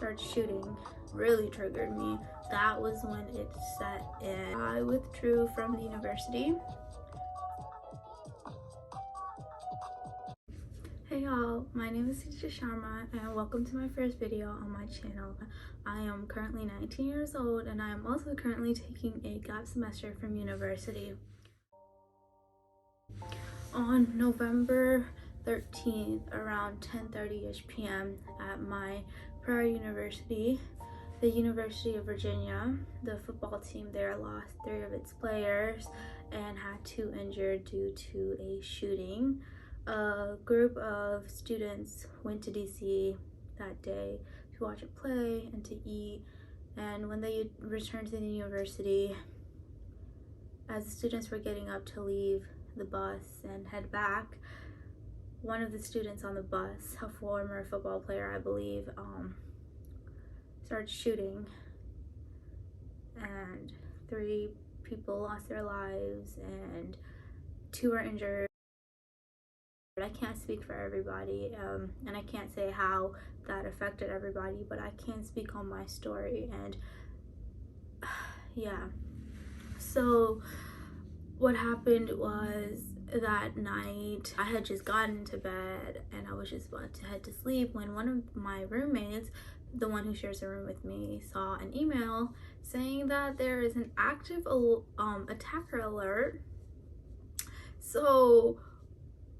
started shooting really triggered me. That was when it set in. I withdrew from the university. Hey y'all, my name is Teacher Sharma and welcome to my first video on my channel. I am currently 19 years old and I am also currently taking a gap semester from university. On November 13th around 10:30ish p.m. at my prior university, the University of Virginia, the football team there lost 3 of its players and had 2 injured due to a shooting. A group of students went to DC that day to watch it play and to eat, and when they returned to the university, as the students were getting up to leave the bus and head back, one of the students on the bus, a former football player I believe, started shooting, and 3 people lost their lives and 2 were injured. I can't speak for everybody, and I can't say how that affected everybody, but I can speak on my story. And yeah, so what happened was that night I had just gotten into bed and I was just about to head to sleep when one of my roommates, the one who shares a room with me, saw an email saying that there is an active attacker alert. So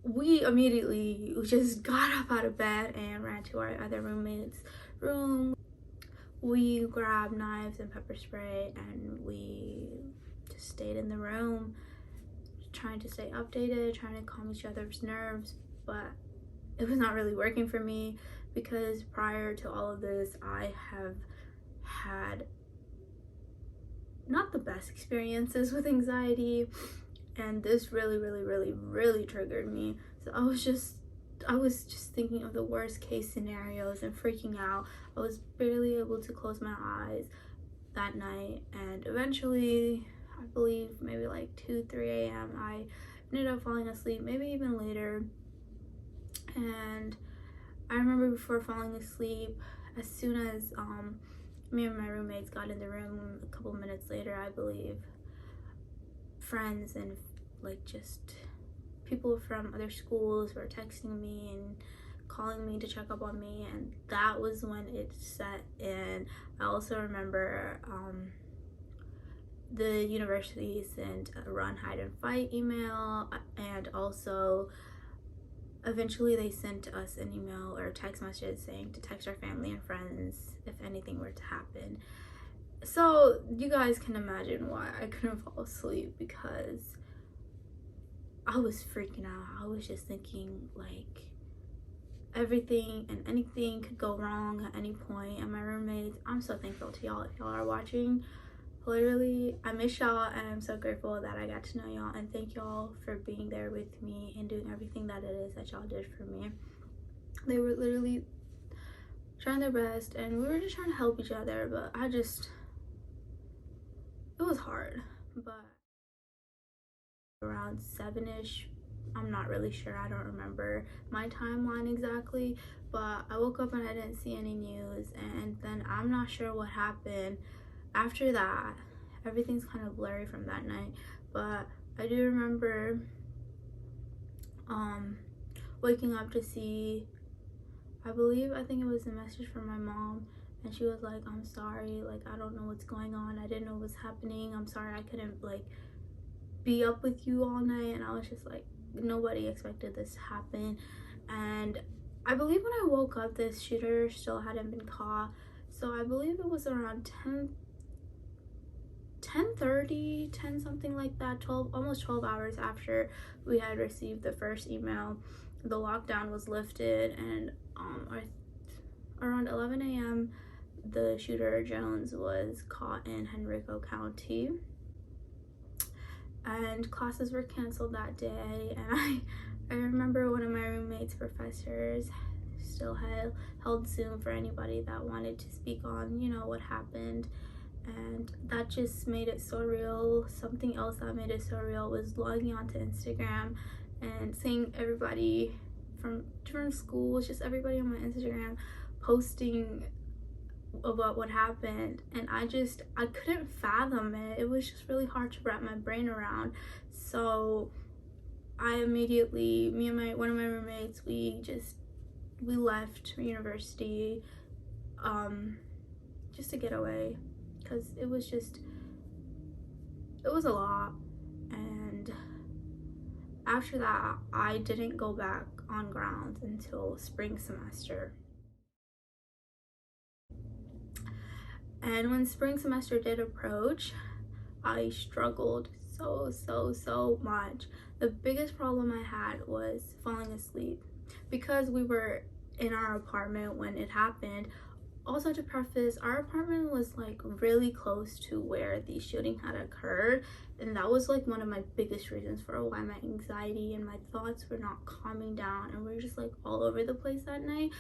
we immediately just got up out of bed and ran to our other roommate's room. We grabbed knives and pepper spray and we just stayed in the room trying to stay updated, trying to calm each other's nerves, but it was not really working for me because prior to all of this I have had not the best experiences with anxiety, and this really triggered me. So I was just thinking of the worst case scenarios and freaking out. I was barely able to close my eyes that night, and eventually I believe maybe like 2-3 a.m. I ended up falling asleep, maybe even later. And I remember before falling asleep, as soon as me and my roommates got in the room, a couple minutes later I believe, friends and like just people from other schools were texting me and calling me to check up on me, and that was when it set in. I also remember the university sent a run, hide, and fight email, and also eventually they sent us an email or a text message saying to text our family and friends if anything were to happen. So you guys can imagine why I couldn't fall asleep, because I was freaking out. I was just thinking like everything and anything could go wrong at any point. And my roommates, I'm so thankful to y'all if y'all are watching. Literally, I miss y'all and I'm so grateful that I got to know y'all, and thank y'all for being there with me and doing everything that it is that y'all did for me. They were literally trying their best and we were just trying to help each other, but it was hard. But around 7ish, I'm not really sure, I don't remember my timeline exactly, but I woke up and I didn't see any news, and then I'm not sure what happened after that. Everything's kind of blurry from that night, but I do remember waking up to see, I think it was a message from my mom, and she was like, I'm sorry, like I don't know what's going on, I didn't know what's happening, I'm sorry I couldn't like be up with you all night. And I was just like, nobody expected this to happen. And I believe when I woke up, this shooter still hadn't been caught, so I believe it was around 10 something like that, almost 12 hours after we had received the first email, the lockdown was lifted, and around 11 a.m. the shooter Jones was caught in Henrico County, and classes were canceled that day. And I remember one of my roommate's professors still held Zoom for anybody that wanted to speak on, you know, what happened, and that just made it so real. Something else that made it so real was logging onto Instagram and seeing everybody from different schools, just everybody on my Instagram posting about what happened, and I couldn't fathom it. It was just really hard to wrap my brain around. So I immediately, me and one of my roommates, we left university just to get away, because it was a lot. And after that, I didn't go back on grounds until spring semester. And when spring semester did approach, I struggled so much. The biggest problem I had was falling asleep, because we were in our apartment when it happened. Also, to preface, our apartment was like really close to where the shooting had occurred, and that was like one of my biggest reasons for why my anxiety and my thoughts were not calming down, and we were just like all over the place that night.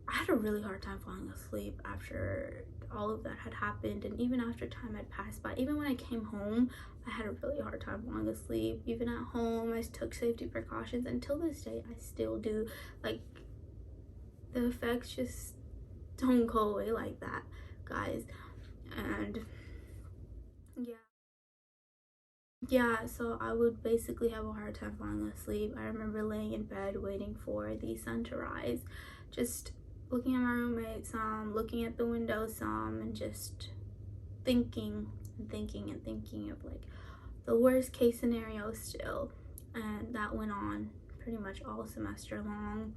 I had a really hard time falling asleep after all of that had happened, and even after time had passed by. Even when I came home, I had a really hard time falling asleep. Even at home, I took safety precautions. Until this day, I still do. Like, the effects just don't go away like that, guys. And yeah, so I would basically have a hard time falling asleep. I remember laying in bed waiting for the sun to rise, just looking at my roommate some, looking at the window some, and just thinking of like the worst case scenario still. And that went on pretty much all semester long.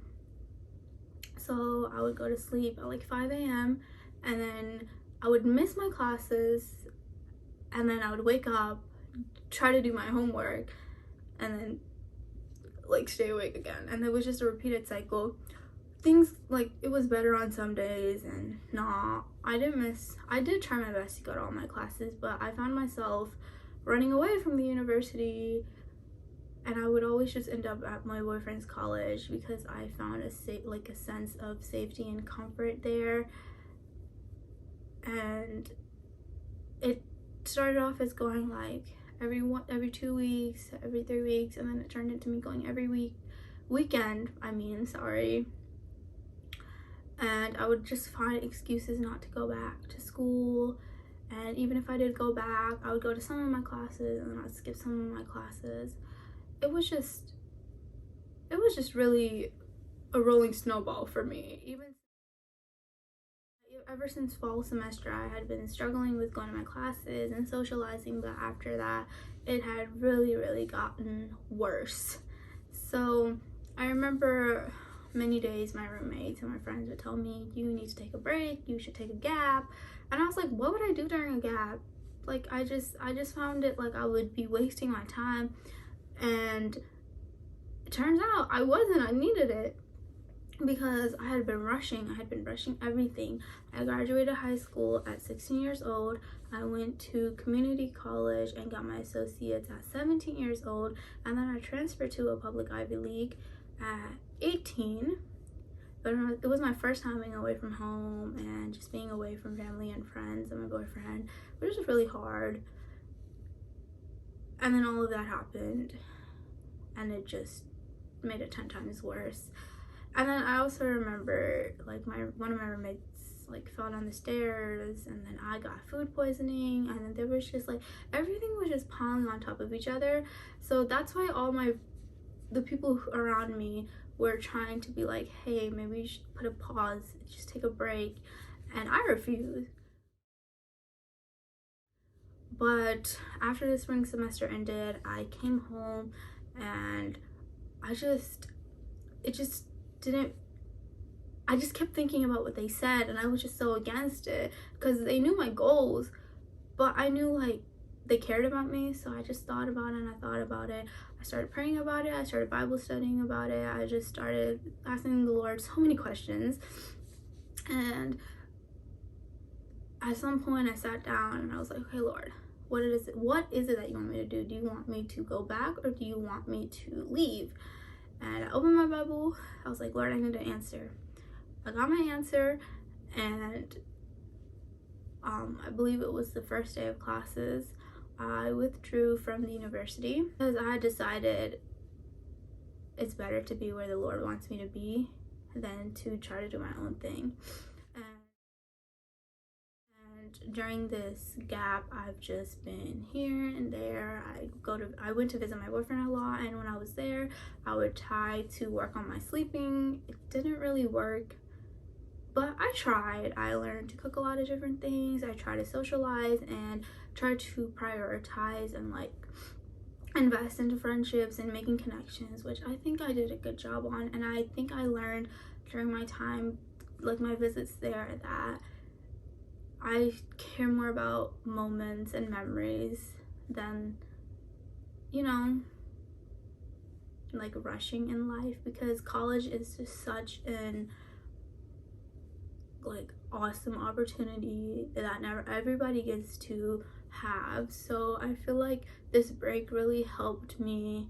So I would go to sleep at like 5 a.m. and then I would miss my classes, and then I would wake up, try to do my homework, and then like stay awake again. And it was just a repeated cycle. Things like, it was better on some days, and I did try my best to go to all my classes, but I found myself running away from the university, and I would always just end up at my boyfriend's college because I found a sense of safety and comfort there. And it started off as going like every 2 weeks, every 3 weeks, and then it turned into me going every weekend. And I would just find excuses not to go back to school. And even if I did go back, I would go to some of my classes and then I'd skip some of my classes. It was just really a rolling snowball for me. Ever since fall semester, I had been struggling with going to my classes and socializing, but after that, it had really gotten worse. So I remember many days my roommates and my friends would tell me, you need to take a break, you should take a gap. And I was like, what would I do during a gap? Like, I just found it like I would be wasting my time. And it turns out I wasn't. I needed it, because I had been rushing everything. I graduated high school at 16 years old. I went to community college and got my associates at 17 years old, and then I transferred to a public Ivy League at 18. But it was my first time being away from home and just being away from family and friends and my boyfriend, which was really hard. And then all of that happened, and it just made it 10 times worse. And then I also remember like one of my roommates like fell down the stairs, and then I got food poisoning, and then there was just like everything was just piling on top of each other. So that's why the people around me were trying to be like, hey, maybe you should put a pause, just take a break, and I refused. But after the spring semester ended, I came home, and I just kept thinking about what they said, and I was just so against it, because they knew my goals, but I knew like they cared about me. So I just thought about it, and I thought about it. I started praying about it. I started Bible studying about it. I just started asking the Lord so many questions. And at some point I sat down and I was like, okay, Lord, what is it that you want me to do? Do you want me to go back, or do you want me to leave? And I opened my Bible. I was like, Lord, I need an answer. I got my answer, and I believe it was the first day of classes, I withdrew from the university, because I had decided it's better to be where the Lord wants me to be than to try to do my own thing. And during this gap, I've just been here and there. I went to visit my boyfriend a lot, and when I was there, I would try to work on my sleeping. It didn't really work, but I tried. I learned to cook a lot of different things. I tried to socialize and try to prioritize and like invest into friendships and making connections, which I think I did a good job on. And I think I learned during my time, like my visits there, that I care more about moments and memories than, you know, like rushing in life, because college is just such an like awesome opportunity that never everybody gets to have. So I feel like this break really helped me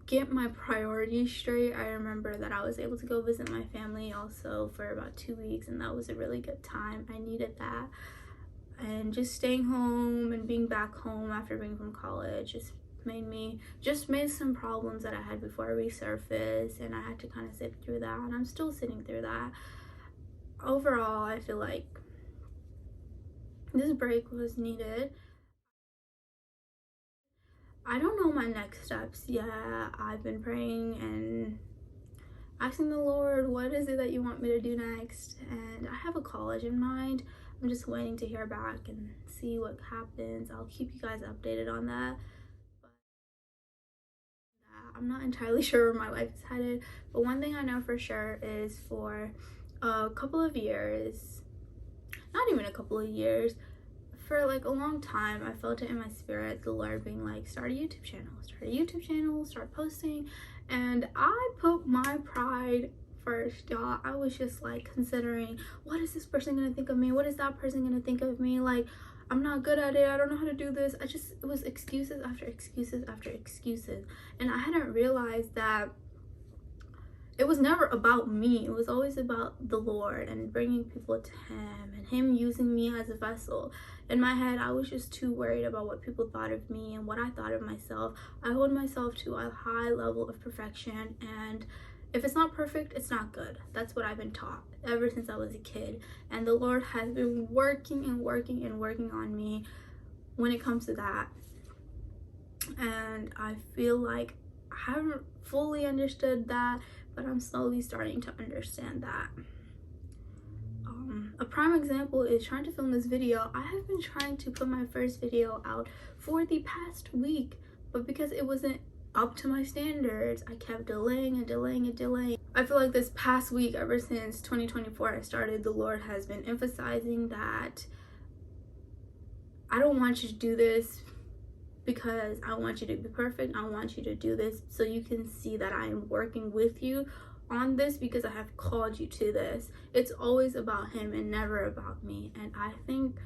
get my priorities straight. I remember that I was able to go visit my family also for about 2 weeks, and that was a really good time. I needed that. And just staying home and being back home after being from college just made some problems that I had before resurface, and I had to kind of sit through that, and I'm still sitting through that. Overall, I feel like this break was needed. I don't know my next steps yet. I've been praying and asking the Lord, what is it that you want me to do next? And I have a college in mind. I'm just waiting to hear back and see what happens. I'll keep you guys updated on that. But I'm not entirely sure where my life is headed, but one thing I know for sure is for a couple of years, not even a couple of years, for like a long time, I felt it in my spirit, the Lord being like, start a YouTube channel, start posting. And I put my pride first, y'all. I was just like considering, what is this person gonna think of me? What is that person gonna think of me? Like, I'm not good at it. I don't know how to do this. It was excuses after excuses after excuses. And I hadn't realized that it was never about me. It was always about the Lord and bringing people to Him and Him using me as a vessel. In my head, I was just too worried about what people thought of me and what I thought of myself. I hold myself to a high level of perfection, and if it's not perfect, it's not good. That's what I've been taught ever since I was a kid. And the Lord has been working and working and working on me when it comes to that. And I feel like I haven't fully understood that, but I'm slowly starting to understand that. A prime example is trying to film this video. I have been trying to put my first video out for the past week, but because it wasn't up to my standards, I kept delaying and delaying and delaying. I feel like this past week, ever since 2024 I started, the Lord has been emphasizing that I don't want you to do this because I want you to be perfect. I want you to do this so you can see that I am working with you on this, because I have called you to this. It's always about Him and never about me, and I think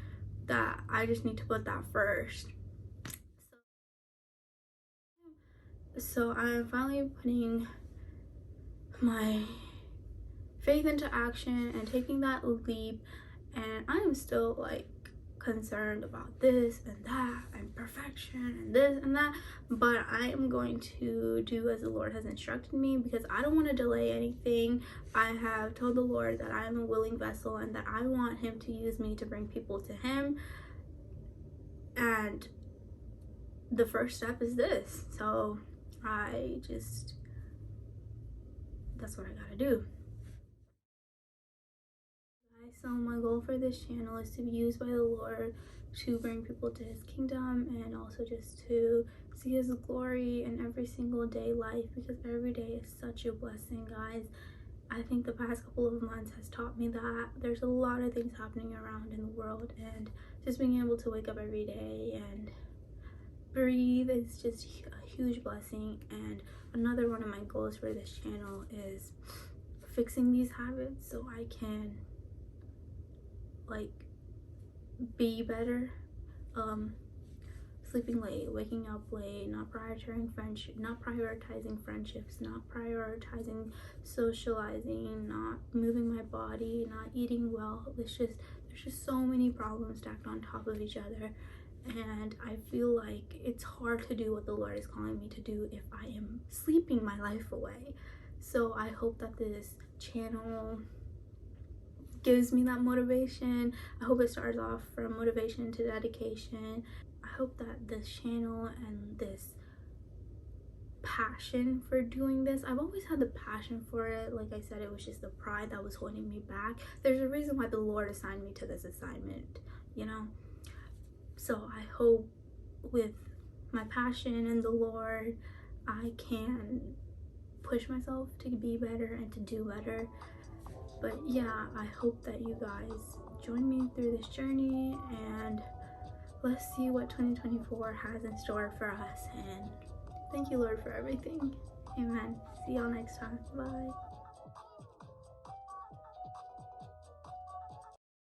that I just need to put that first. So I'm finally putting my faith into action and taking that leap, and I am still like concerned about this and that and perfection and this and that, but I am going to do as the Lord has instructed me, because I don't want to delay anything. I have told the Lord that I am a willing vessel and that I want Him to use me to bring people to Him, and the first step is this. So that's what I gotta do. So my goal for this channel is to be used by the Lord to bring people to His kingdom, and also just to see His glory in every single day life, because every day is such a blessing, guys. I think the past couple of months has taught me that there's a lot of things happening around in the world, and just being able to wake up every day and breathe is just a huge blessing. And another one of my goals for this channel is fixing these habits so I can like be better. Sleeping late, waking up late, not prioritizing friendships, not prioritizing socializing, not moving my body, not eating well. There's just so many problems stacked on top of each other, and I feel like it's hard to do what the Lord is calling me to do if I am sleeping my life away. So I hope that this channel gives me that motivation. I hope it starts off from motivation to dedication. I hope that this channel and this passion for doing this, I've always had the passion for it. Like I said, it was just the pride that was holding me back. There's a reason why the Lord assigned me to this assignment, you know. So I hope with my passion and the Lord, I can push myself to be better and to do better. But yeah, I hope that you guys join me through this journey, and let's see what 2024 has in store for us. And thank you, Lord, for everything. Amen. See y'all next time. Bye.